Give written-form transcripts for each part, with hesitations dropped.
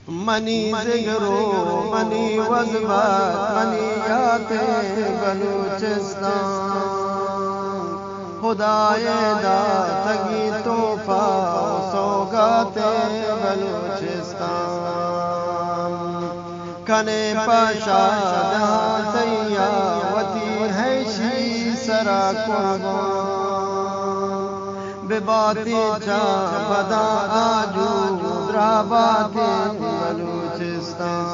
منی زگرو منی وزبات منیات بلوچستان خدای داتگی توفا و سوگات بلوچستان کنے پاشا دہاں تیاوتی ہے شی سرا قربان بباتی چا بدا آجو درابات بلوچستان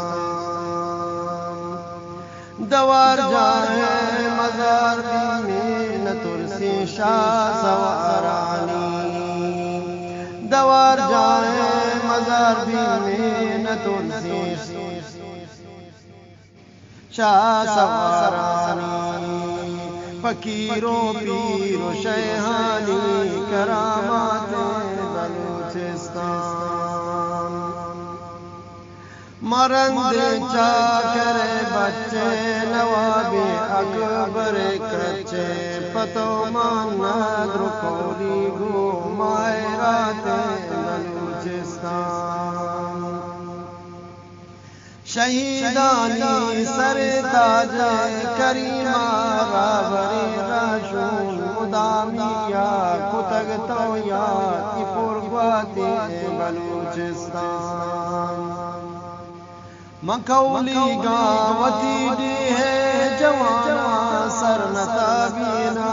دوار جائے مزار بیمی نترسی شاہ سوارانی دوار جائے مزار بیمی نترسی شاہ سوارانی فقیر و پیر و شیحانی کرامات بلوچستان مرند چاکر بچے نواب اکبر کچے پتو ماند رکولی گو مائرات بلوچستان شہیدانی سر تاج کریمہ راوری راشون مدامیا کتگ تویا کی پرگواتی بلوچستان مکولی گاوتی دی ہے جوانا سرنتا بینا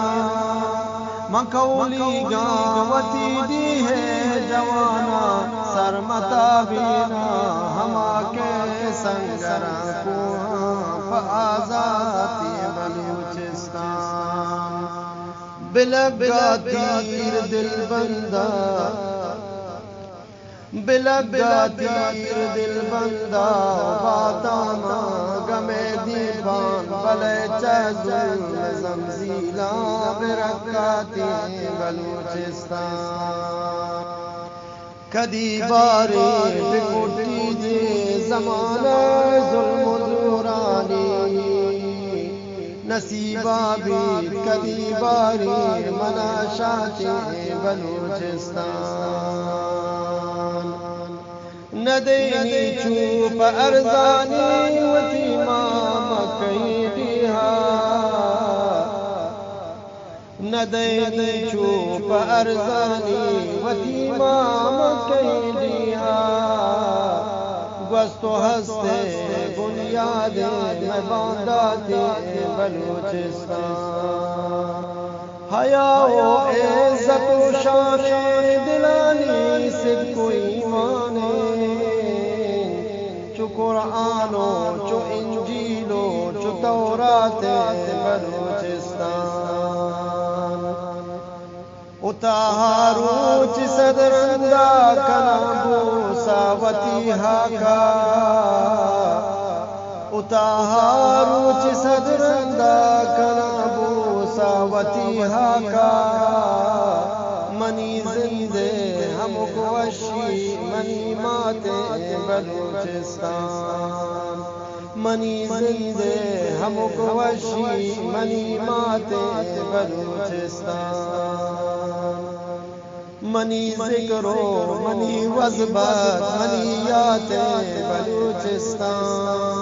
مکولی گاوتی دی ہے جوانا سرمتا بینا ہما کے سنگران کوہاں فآزاتی بلوچستان بلگا تیر دل بندہ بلگا تیر دل بندہ باتانا گمے دیبان بلے چہزل زمزیلا برکاتی بلوچستان کدی باری بکٹی دے زمانہ ظلم و زورانی نصیبہ بھی کدی باری مناشاتی بلوچستان ندینی چوپ ارزانی وتی ماما کئی دیہا ندینی چوپ ارزانی وتی ماما کئی دیہا گوست و ہستے بنیاد میں بانداتی بلوچستان حیا و عزت و شان دلانی سے کوئی مانے چو قرآنو چو انجیلو چو تورات بلوچستان اتہارو چی صدرندہ کنابو ساوتی ہاکا اتہارو چی صدرندہ کنابو ساوتی ہاکا منی زندے ہم کوشی منی ماتے بلوچستان منی زندے ہم کوشی منی ماتے بلوچستان منی ذکرو منی وزبت منی یات بلوچستان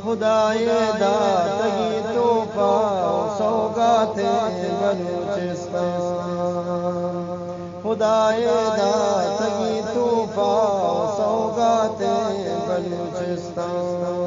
خدای داتگی توفا و سوگات بلوچستان خدای داتگی توفا و سوگات بلوچستان